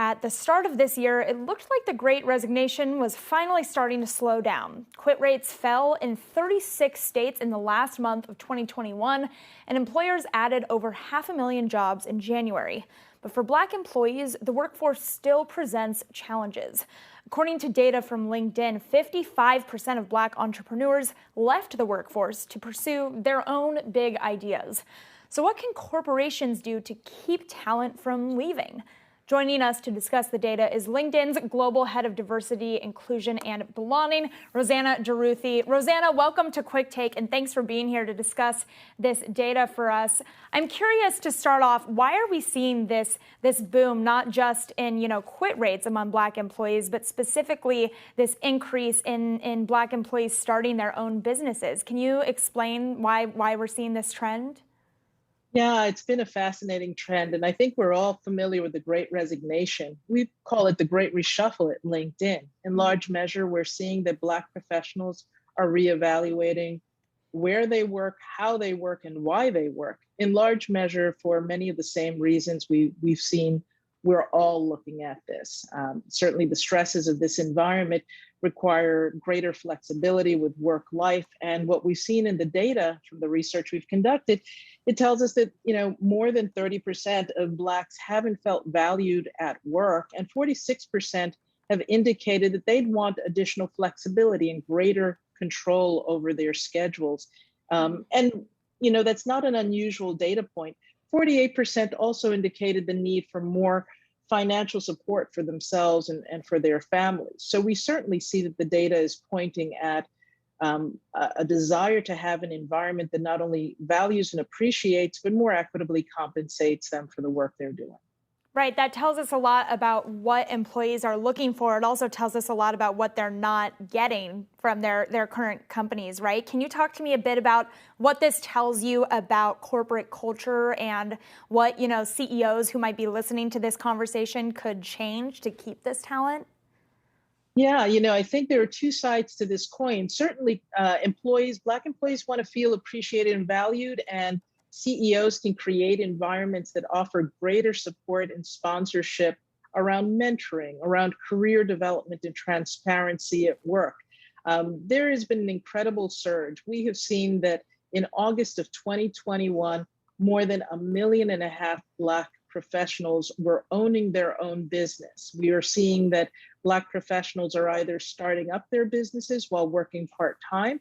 At the start of this year, it looked like the Great Resignation was finally starting to slow down. Quit rates fell in 36 states in the last month of 2021, and employers added over 500,000 jobs in January. But for Black employees, the workforce still presents challenges. According to data from LinkedIn, 55% of Black entrepreneurs left the workforce to pursue their own big ideas. So what can corporations do to keep talent from leaving? Joining us to discuss the data is LinkedIn's Global Head of Diversity, Inclusion, and Belonging, Rosanna Jaruthi. Rosanna, welcome to Quicktake, and thanks for being here to discuss this data for us. I'm curious to start off, why are we seeing this boom, not just in quit rates among Black employees, but specifically this increase in Black employees starting their own businesses? Can you explain why we're seeing this trend? Yeah, it's been a fascinating trend. And I think we're all familiar with the Great Resignation. We call it the Great Reshuffle at LinkedIn. In large measure, we're seeing that Black professionals are reevaluating where they work, how they work, and why they work. In large measure, for many of the same reasons we've seen, we're all looking at this. Certainly, the stresses of this environment require greater flexibility with work life. And what we've seen in the data from the research we've conducted, it tells us that more than 30% of Blacks haven't felt valued at work, and 46% have indicated that they'd want additional flexibility and greater control over their schedules. That's not an unusual data point. 48% also indicated the need for more financial support for themselves and for their families. So we certainly see that the data is pointing at a desire to have an environment that not only values and appreciates, but more equitably compensates them for the work they're doing. Right, that tells us a lot about what employees are looking for. It also tells us a lot about what they're not getting from their current companies, right? Can you talk to me a bit about what this tells you about corporate culture and what, CEOs who might be listening to this conversation could change to keep this talent? Yeah, I think there are two sides to this coin. Certainly, Black employees want to feel appreciated and valued, and CEOs can create environments that offer greater support and sponsorship around mentoring, around career development and transparency at work. There has been an incredible surge. We have seen that in August of 2021, more than 1.5 million Black professionals were owning their own business. We are seeing that Black professionals are either starting up their businesses while working part-time,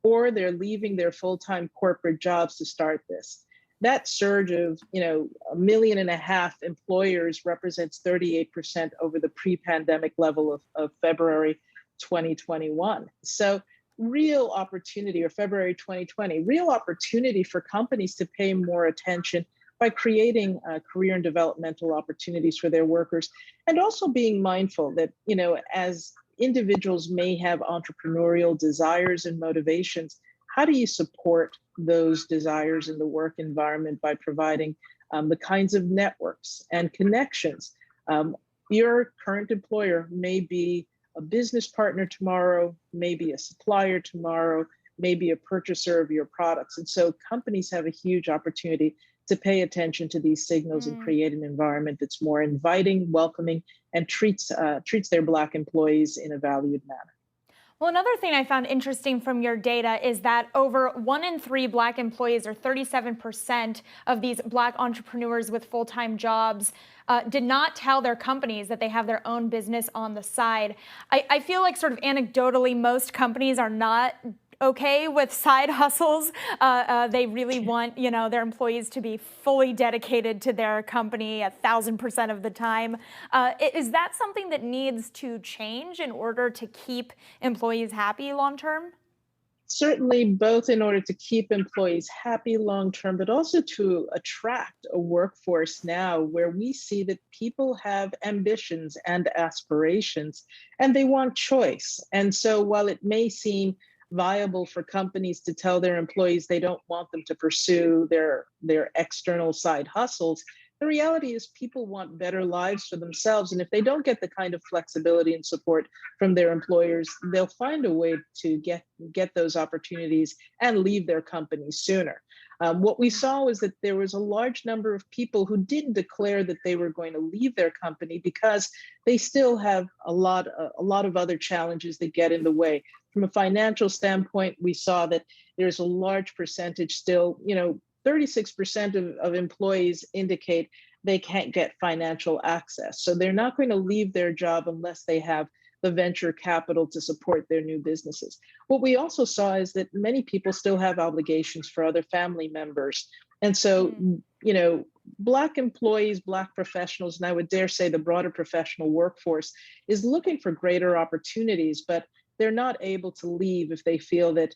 or they're leaving their full-time corporate jobs to start this. That surge of, 1.5 million employers represents 38% over the pre-pandemic level of February 2021. So real opportunity, or February 2020, real opportunity for companies to pay more attention by creating career and developmental opportunities for their workers, and also being mindful that, as individuals may have entrepreneurial desires and motivations, how do you support those desires in the work environment by providing the kinds of networks and connections? Your current employer may be a business partner tomorrow, maybe a supplier tomorrow, maybe a purchaser of your products. And so companies have a huge opportunity to pay attention to these signals and create an environment that's more inviting, welcoming, and treats their Black employees in a valued manner. Well, another thing I found interesting from your data is that over 1 in 3 Black employees, or 37% of these Black entrepreneurs with full-time jobs, did not tell their companies that they have their own business on the side. I feel like sort of anecdotally, most companies are not okay with side hustles. They really want, their employees to be fully dedicated to their company 1,000% of the time. Is that something that needs to change in order to keep employees happy long term? Certainly, both in order to keep employees happy long term, but also to attract a workforce now where we see that people have ambitions and aspirations, and they want choice. And so while it may seem viable for companies to tell their employees they don't want them to pursue their external side hustles, the reality is people want better lives for themselves. And if they don't get the kind of flexibility and support from their employers, they'll find a way to get those opportunities and leave their company sooner. What we saw was that there was a large number of people who didn't declare that they were going to leave their company because they still have a lot of other challenges that get in the way. From a financial standpoint, we saw that there's a large percentage still, 36% of employees indicate they can't get financial access. So they're not going to leave their job unless they have the venture capital to support their new businesses. What we also saw is that many people still have obligations for other family members. And so, Black employees, Black professionals, and I would dare say the broader professional workforce is looking for greater opportunities, but they're not able to leave if they feel that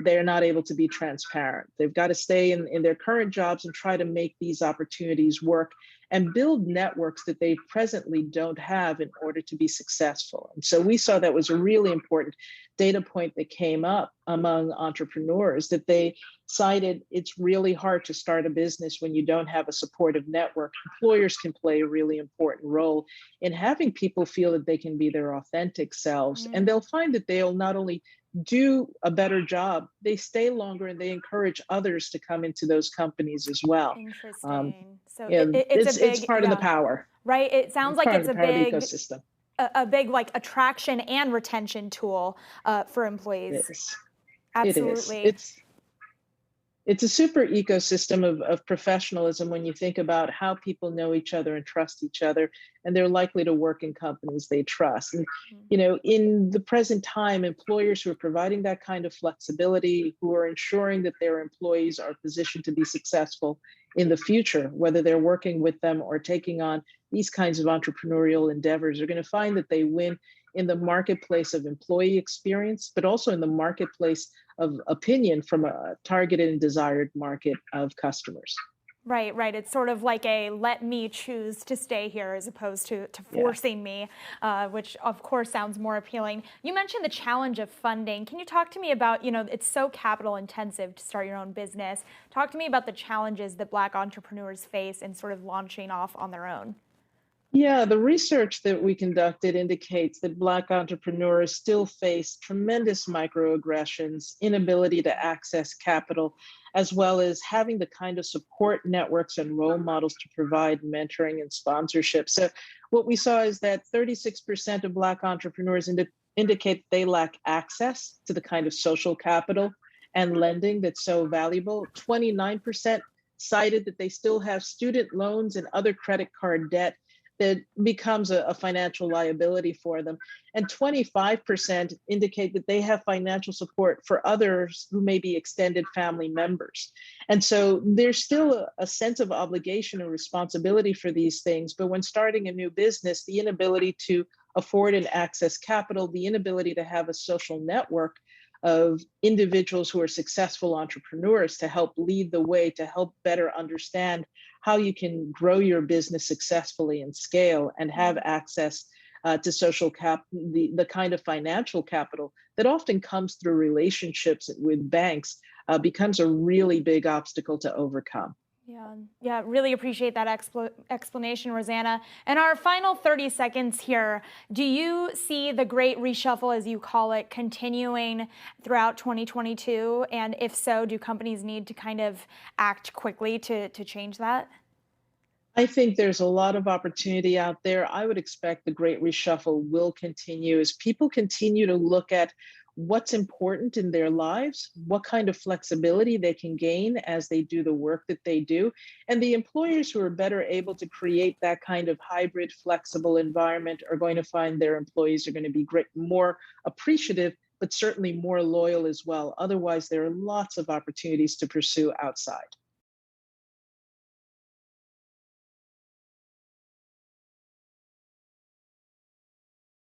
they're not able to be transparent. They've got to stay in their current jobs and try to make these opportunities work and build networks that they presently don't have in order to be successful. And so we saw that was a really important data point that came up among entrepreneurs, that they cited it's really hard to start a business when you don't have a supportive network. Employers can play a really important role in having people feel that they can be their authentic selves, and they'll find that they'll not only do a better job, they stay longer and they encourage others to come into those companies as well. Interesting. So Yeah, it's a big, it's part of the power. right? It sounds It's like part of it's the a power of the big, ecosystem. a big like attraction and retention tool for employees. It is. It is. Absolutely. It's a super ecosystem of professionalism when you think about how people know each other and trust each other, and they're likely to work in companies they trust. And, in the present time, employers who are providing that kind of flexibility, who are ensuring that their employees are positioned to be successful in the future, whether they're working with them or taking on these kinds of entrepreneurial endeavors, are going to find that they win in the marketplace of employee experience, but also in the marketplace of opinion from a targeted and desired market of customers. Right. It's sort of like a let me choose to stay here as opposed to Yeah. forcing me, which of course sounds more appealing. You mentioned the challenge of funding. Can you talk to me about, it's so capital intensive to start your own business. Talk to me about the challenges that Black entrepreneurs face in sort of launching off on their own. Yeah, the research that we conducted indicates that Black entrepreneurs still face tremendous microaggressions, inability to access capital, as well as having the kind of support networks and role models to provide mentoring and sponsorship. So, what we saw is that 36% of Black entrepreneurs indicate they lack access to the kind of social capital and lending that's so valuable. 29% cited that they still have student loans and other credit card debt that becomes a financial liability for them. And 25% indicate that they have financial support for others who may be extended family members. And so there's still a sense of obligation and responsibility for these things. But when starting a new business, the inability to afford and access capital, the inability to have a social network of individuals who are successful entrepreneurs to help lead the way, to help better understand how you can grow your business successfully and scale and have access to social the kind of financial capital that often comes through relationships with banks becomes a really big obstacle to overcome. Yeah, really appreciate that explanation, Rosanna. And our final 30 seconds here, do you see the great reshuffle, as you call it, continuing throughout 2022? And if so, do companies need to kind of act quickly to change that? I think there's a lot of opportunity out there. I would expect the great reshuffle will continue as people continue to look at what's important in their lives, what kind of flexibility they can gain as they do the work that they do. And the employers who are better able to create that kind of hybrid, flexible environment are going to find their employees are going to be more appreciative, but certainly more loyal as well. Otherwise, there are lots of opportunities to pursue outside.